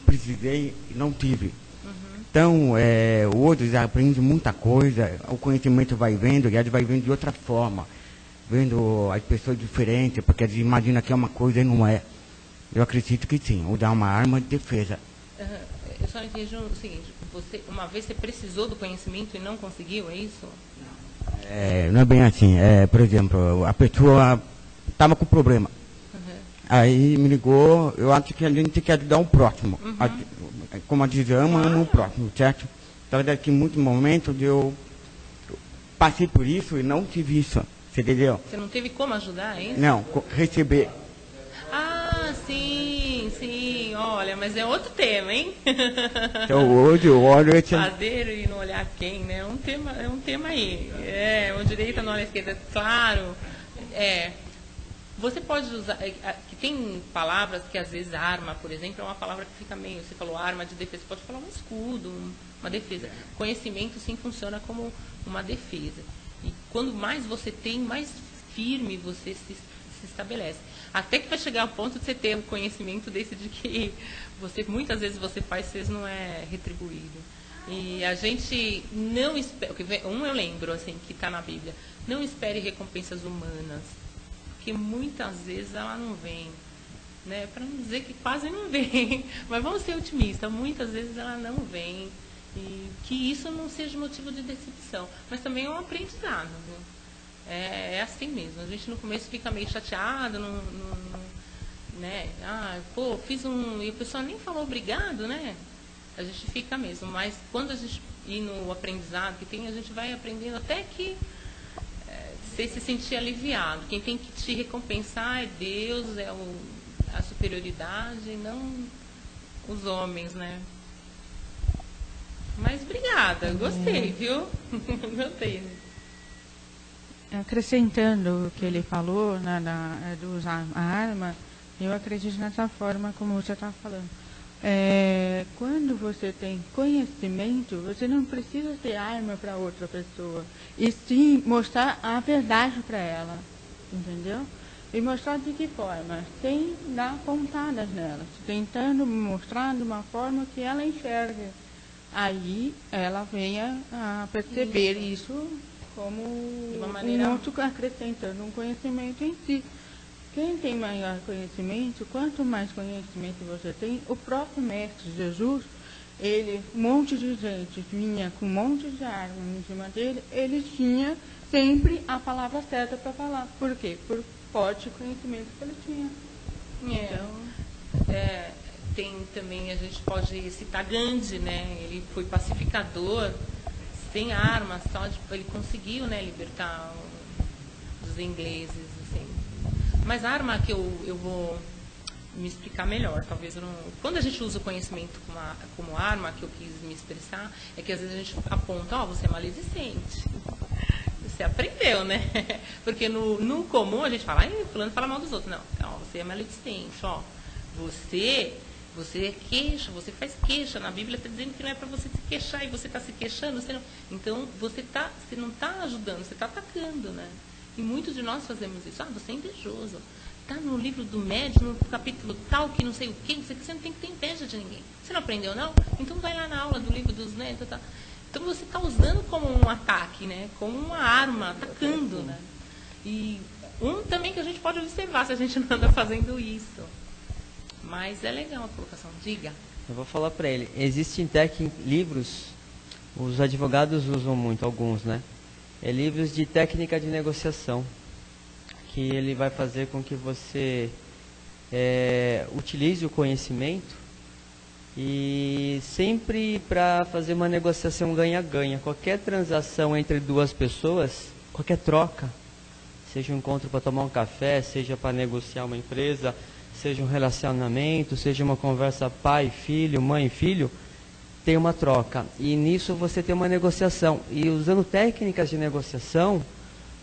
precisei e não tive. Então, hoje já aprende muita coisa, o conhecimento vai vendo, e a gente vai vendo de outra forma, vendo as pessoas diferentes, porque a gente imagina que é uma coisa e não é. Eu acredito que sim, usar uma arma de defesa. Eu só entendi o seguinte: uma vez você precisou do conhecimento e não conseguiu, é isso? Não é bem assim. Por exemplo, a pessoa estava com problema. Aí me ligou, eu acho que a gente tem que ajudar o próximo. Como a gente ama o próximo, certo? Então, daqui muitos momentos eu passei por isso e não tive isso. Você entendeu? Você não teve como ajudar, é isso? Não, receber. Sim, olha, mas é outro tema, hein? Então hoje eu olho... Fazer e não olhar quem, né? É um tema aí. O direita não olha a esquerda, claro. Você pode usar... que tem palavras que às vezes arma, por exemplo, é uma palavra que fica meio... Você falou arma de defesa, você pode falar um escudo, uma defesa. Conhecimento sim funciona como uma defesa. E quando mais você tem, mais firme você se estabelece. Até que vai chegar ao ponto de você ter um conhecimento desse de que muitas vezes você faz, vocês não é retribuído. E a gente não espera... eu lembro, assim, que está na Bíblia. Não espere recompensas humanas. Porque muitas vezes ela não vem. Né? Para não dizer que quase não vem. Mas vamos ser otimistas. Muitas vezes ela não vem. E que isso não seja motivo de decepção. Mas também é um aprendizado, viu? É assim mesmo. A gente no começo fica meio chateado, né? Fiz e a pessoa nem falou obrigado, né? A gente fica mesmo. Mas quando a gente ir no aprendizado que tem, a gente vai aprendendo até que você se sentir aliviado. Quem tem que te recompensar é Deus, a superioridade, não os homens, né? Mas obrigada, gostei, viu? Gostei. Acrescentando o que ele falou, de usar a arma, eu acredito nessa forma como você está falando. Quando você tem conhecimento, você não precisa ter arma para outra pessoa, e sim mostrar a verdade para ela, entendeu? E mostrar de que forma? Sem dar pontadas nela, tentando mostrar de uma forma que ela enxergue. Aí ela venha a perceber isso como um outro, acrescentando um conhecimento em si. Quem tem maior conhecimento, quanto mais conhecimento você tem, o próprio Mestre Jesus, um monte de gente vinha com um monte de armas em cima dele, ele tinha sempre a palavra certa para falar. Por quê? Por forte conhecimento que ele tinha. Tem também, a gente pode citar Gandhi, né? Ele foi pacificador, sem armas, ele conseguiu, né, libertar os ingleses, assim. Mas a arma que eu vou me explicar melhor, talvez eu não... Quando a gente usa o conhecimento como arma, que eu quis me expressar, é que às vezes a gente aponta, você é maledicente, você aprendeu, né? Porque no comum a gente fala, ai, fulano fala mal dos outros. Não, ó, você é maledicente, ó. Você queixa, você faz queixa. Na Bíblia está dizendo que não é para você se queixar e você está se queixando. Então, você não está ajudando, você está atacando, né? E muitos de nós fazemos isso. Ah, você é invejoso. Está no livro do médico, no capítulo tal, que não sei o quê, você não tem que ter inveja de ninguém. Você não aprendeu, não? Então vai lá na aula do livro dos médicos. Tá. Então você está usando como um ataque, né? Como uma arma, atacando, né? E também que a gente pode observar se a gente não anda fazendo isso. Mas é legal a colocação. Diga. Eu vou falar para ele. Existem livros, os advogados usam muito, alguns, né? Livros de técnica de negociação, que ele vai fazer com que você utilize o conhecimento e sempre para fazer uma negociação ganha-ganha. Qualquer transação entre duas pessoas, qualquer troca, seja um encontro para tomar um café, seja para negociar uma empresa, seja um relacionamento, seja uma conversa pai, filho, mãe, filho, tem uma troca. E nisso você tem uma negociação. E usando técnicas de negociação,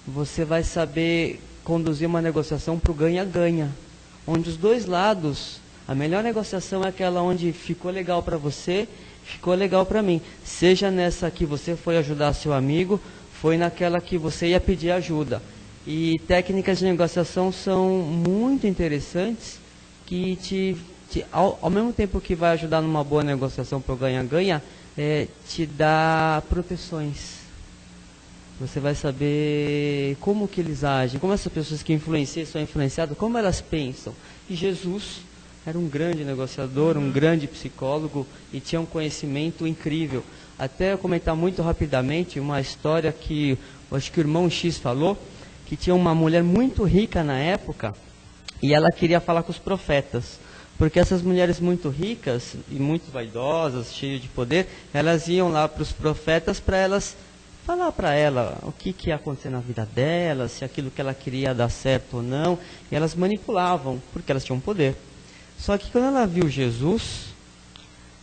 você vai saber conduzir uma negociação para o ganha-ganha. Onde os dois lados, a melhor negociação é aquela onde ficou legal para você, ficou legal para mim. Seja nessa que você foi ajudar seu amigo, foi naquela que você ia pedir ajuda. E técnicas de negociação são muito interessantes, que ao mesmo tempo que vai ajudar numa boa negociação para o ganha-ganha, te dá proteções. Você vai saber como que eles agem, como essas pessoas que influenciam, são influenciadas, como elas pensam. E Jesus era um grande negociador, um grande psicólogo e tinha um conhecimento incrível. Até eu comentar muito rapidamente uma história que eu acho que o irmão X falou, que tinha uma mulher muito rica na época e ela queria falar com os profetas. Porque essas mulheres muito ricas e muito vaidosas, cheias de poder, elas iam lá para os profetas para elas falar para ela o que ia acontecer na vida dela, se aquilo que ela queria ia dar certo ou não. E elas manipulavam, porque elas tinham poder. Só que quando ela viu Jesus,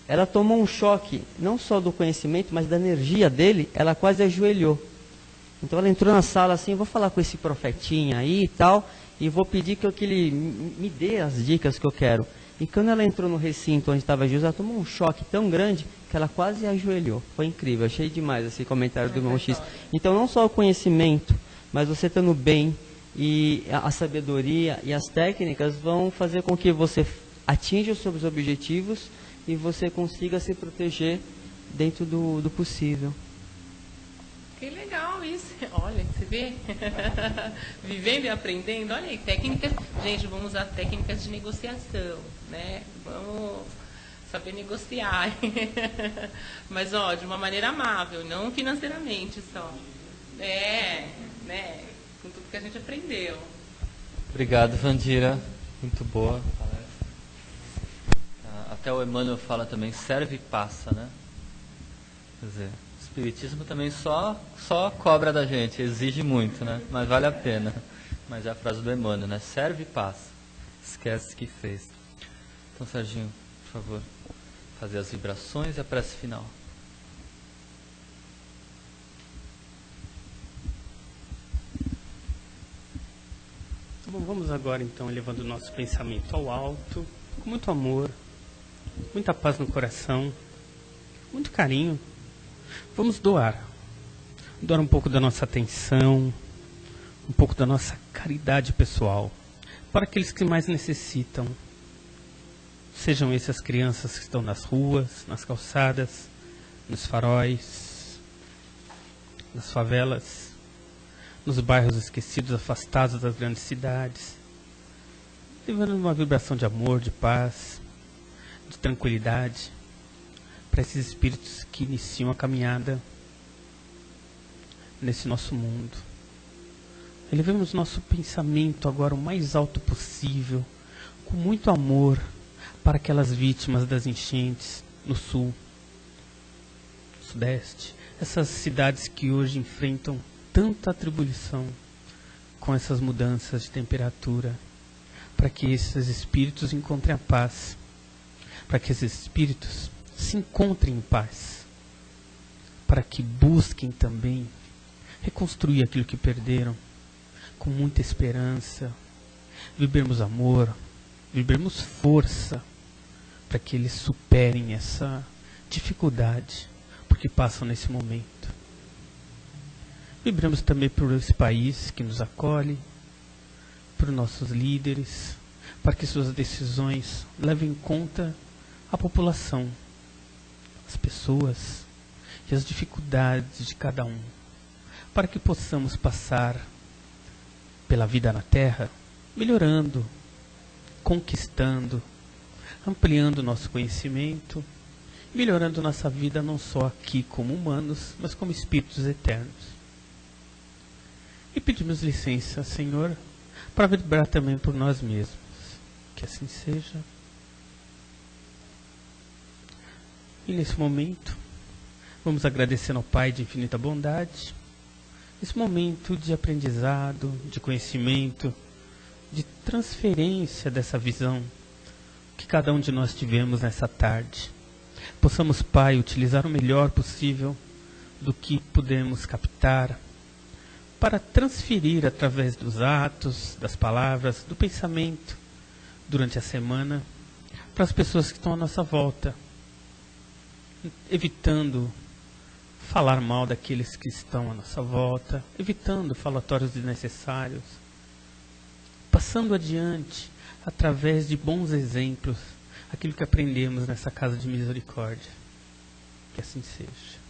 ela tomou um choque, não só do conhecimento, mas da energia dele, ela quase ajoelhou. Então ela entrou na sala assim, vou falar com esse profetinha aí e tal, e vou pedir que ele me dê as dicas que eu quero. E quando ela entrou no recinto onde estava Jesus, ela tomou um choque tão grande que ela quase ajoelhou. Foi incrível, achei demais esse comentário do irmão X. Então não só o conhecimento, mas você estando bem, e a sabedoria e as técnicas vão fazer com que você atinja os seus objetivos e você consiga se proteger dentro do possível. Que legal isso. Olha, você vê? Vivendo e aprendendo. Olha aí, técnicas. Gente, vamos usar técnicas de negociação, né? Vamos saber negociar. Mas, ó, de uma maneira amável, não financeiramente só. Né? Com tudo que a gente aprendeu. Obrigado, Vandira. Muito boa palestra. Até o Emmanuel fala também, serve e passa, né? Quer dizer, o Espiritismo também só cobra da gente, exige muito, né? Mas vale a pena. Mas é a frase do Emmanuel, né? Serve e passa. Esquece que fez. Então, Serginho, por favor, fazer as vibrações e a prece final. Bom, vamos agora então elevando o nosso pensamento ao alto, com muito amor, muita paz no coração, muito carinho. Vamos doar um pouco da nossa atenção, um pouco da nossa caridade pessoal, para aqueles que mais necessitam. Sejam essas as crianças que estão nas ruas, nas calçadas, nos faróis, nas favelas, nos bairros esquecidos, afastados das grandes cidades, levando uma vibração de amor, de paz, de tranquilidade, para esses espíritos que iniciam a caminhada nesse nosso mundo. Elevemos nosso pensamento agora o mais alto possível, com muito amor, para aquelas vítimas das enchentes no sul, no sudeste, essas cidades que hoje enfrentam tanta atribuição com essas mudanças de temperatura, para que esses espíritos encontrem a paz, para que esses espíritos se encontrem em paz, para que busquem também reconstruir aquilo que perderam, com muita esperança, vibremos amor, vibremos força, para que eles superem essa dificuldade, porque passam nesse momento. Vibremos também por esse país que nos acolhe, por nossos líderes, para que suas decisões levem em conta a população, as pessoas e as dificuldades de cada um, para que possamos passar pela vida na Terra, melhorando, conquistando, ampliando nosso conhecimento, melhorando nossa vida não só aqui como humanos, mas como espíritos eternos. E pedimos licença, Senhor, para vibrar também por nós mesmos. Que assim seja. E nesse momento, vamos agradecendo ao Pai de infinita bondade, esse momento de aprendizado, de conhecimento, de transferência dessa visão que cada um de nós tivemos nessa tarde. Possamos, Pai, utilizar o melhor possível do que pudemos captar para transferir através dos atos, das palavras, do pensamento durante a semana para as pessoas que estão à nossa volta, evitando falar mal daqueles que estão à nossa volta, evitando falatórios desnecessários, passando adiante, através de bons exemplos, aquilo que aprendemos nessa casa de misericórdia. Que assim seja.